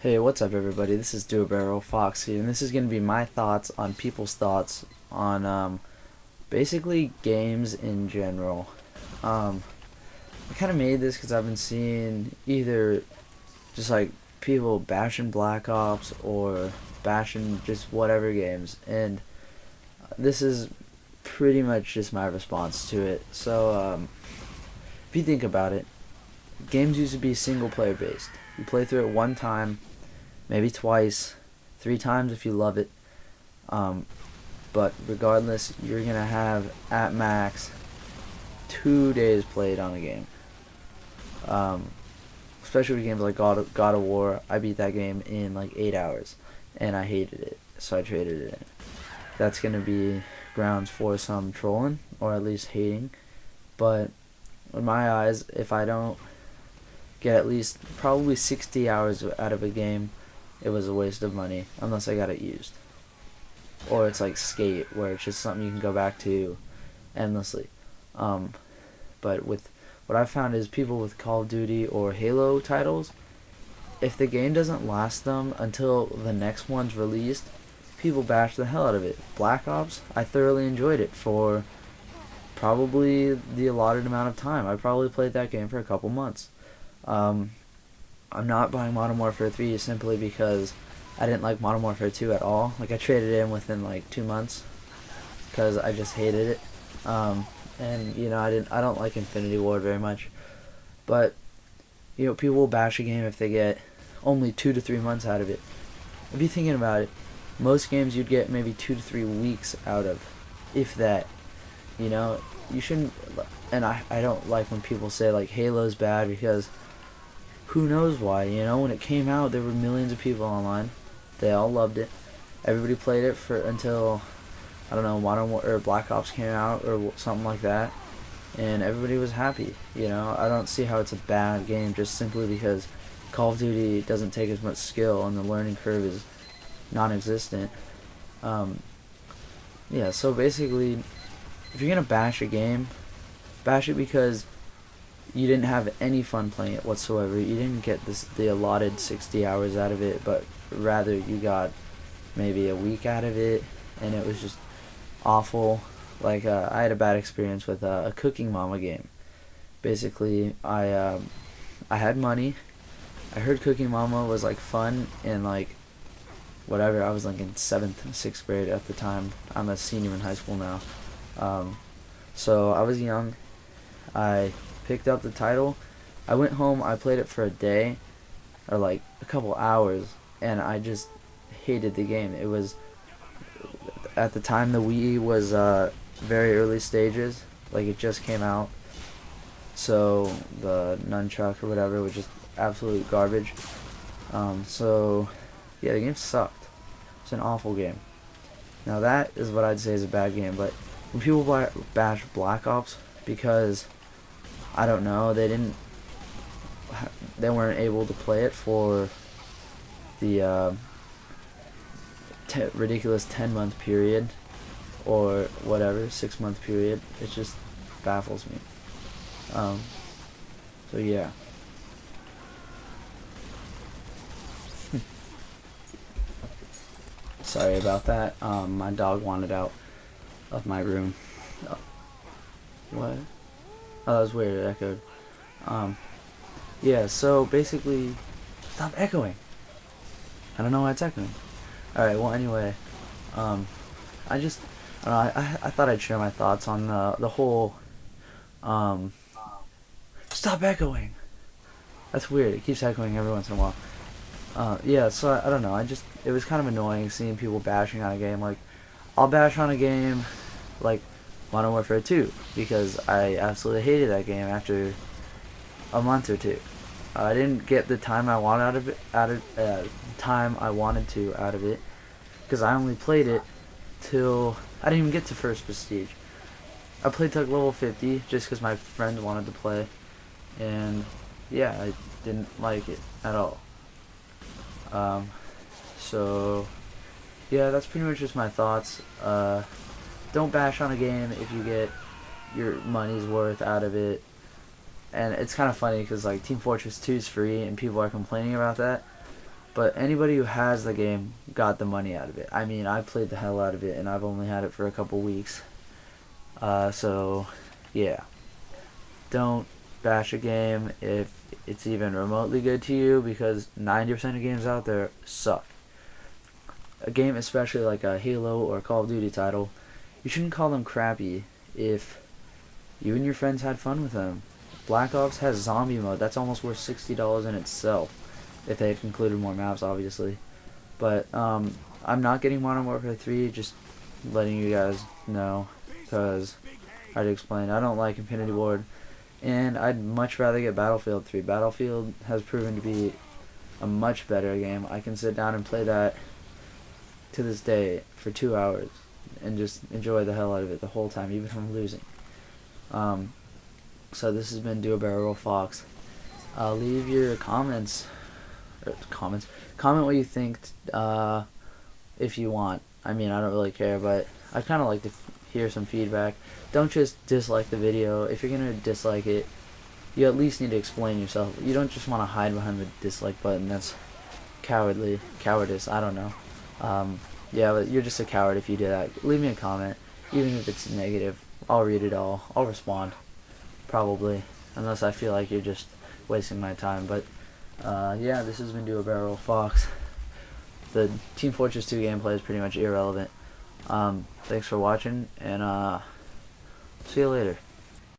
Hey, what's up, everybody? This is Duobarrel Fox here, and this is going to be my thoughts on people's thoughts on basically games in general. Um, I kind of made this because I've been seeing either just like people bashing Black Ops or bashing just whatever games, and this is pretty much just my response to it. So, if you think about it, games used to be single player based. You play through it one time, maybe twice, three times if you love it. Um, but regardless, you're gonna have at max 2 days played on a game. Um, Especially with games like God of War, I beat that game in like 8 hours, and I hated it, so I traded it in. That's gonna be grounds for some trolling or at least hating. But in my eyes, if I don't get at least probably 60 hours out of a game, it was a waste of money unless I got it used. Or it's like Skate, where it's just something you can go back to endlessly. Um, but with what I've found is people with Call of Duty or Halo titles, if the game doesn't last them until the next one's released, people bash the hell out of it. Black Ops, I thoroughly enjoyed it for probably the allotted amount of time. I probably played that game for a couple months. Um, I'm not buying Modern Warfare 3 simply because I didn't like Modern Warfare 2 at all. Like, I traded it in within like 2 months because I just hated it. And I don't like Infinity Ward very much. But people will bash a game if they get only 2 to 3 months out of it. If you're thinking about it, most games you'd get maybe 2 to 3 weeks out of, if that. You shouldn't. And I don't like when people say like Halo's bad because who knows why. When it came out, there were millions of people online. They all loved it. Everybody played it for until, I don't know, Modern War or Black Ops came out or something like that, and everybody was happy. I don't see how it's a bad game just simply because Call of Duty doesn't take as much skill and the learning curve is non-existent. Yeah, so basically, if you're gonna bash a game, bash it because you didn't have any fun playing it whatsoever. You didn't get the allotted 60 hours out of it, but rather you got maybe a week out of it, and it was just awful. Like, I had a bad experience with a Cooking Mama game. Basically, I had money. I heard Cooking Mama was like fun and like whatever. I was like in 7th and 6th grade at the time. I'm a senior in high school now. So I was young. I picked up the title. I went home. I played it for a day or like a couple hours, and I just hated the game. It was, at the time, the Wii was very early stages. Like, it just came out. So the nunchuck or whatever was just absolute garbage. So yeah, the game sucked. It's an awful game. Now that is what I'd say is a bad game. But when people bash Black Ops because, I don't know, they weren't able to play it for the ridiculous 10-month period or whatever 6-month period, it just baffles me. So yeah. Sorry about that. My dog wanted out of my room. Oh, what? Oh, that was weird. It echoed. Yeah. So basically, stop echoing. I don't know why it's echoing. All right. Well, anyway, I just, I don't know. I thought I'd share my thoughts on the whole. Stop echoing. That's weird. It keeps echoing every once in a while. Yeah, so I don't know. It was kind of annoying seeing people bashing on a game. Like, I'll bash on a game like Modern Warfare 2 because I absolutely hated that game after a month or two. I didn't get the time I wanted the time I wanted to out of it because I only played it till I didn't even get to first prestige. I played till like level 50 just because my friend wanted to play, and yeah, I didn't like it at all. So yeah, that's pretty much just my thoughts. Don't bash on a game if you get your money's worth out of it. And it's kind of funny because like Team Fortress 2 is free and people are complaining about that. But anybody who has the game got the money out of it. I mean, I played the hell out of it, and I've only had it for a couple weeks. So, yeah. Don't bash a game if it's even remotely good to you, because 90% of games out there suck. A game, especially like a Halo or a Call of Duty title, you shouldn't call them crappy if you and your friends had fun with them. Black Ops has zombie mode. That's almost worth $60 in itself, if they had included more maps, obviously. But I'm not getting Modern Warfare 3, just letting you guys know, because I already explained, I don't like Infinity Ward, and I'd much rather get Battlefield 3. Battlefield has proven to be a much better game. I can sit down and play that to this day for 2 hours and just enjoy the hell out of it the whole time, even if I'm losing. So this has been Do a Barrel Roll Fox. Leave your comments. Comment what you think if you want. I mean, I don't really care, but I'd kind of like to hear some feedback. Don't just dislike the video. If you're going to dislike it, you at least need to explain yourself. You don't just want to hide behind the dislike button. That's cowardice, I don't know. Yeah, but you're just a coward if you do that. Leave me a comment, even if it's negative. I'll read it all. I'll respond, probably, unless I feel like you're just wasting my time. But yeah, this has been Do a Barrel Roll Fox. The Team Fortress 2 gameplay is pretty much irrelevant. Thanks for watching, and see you later.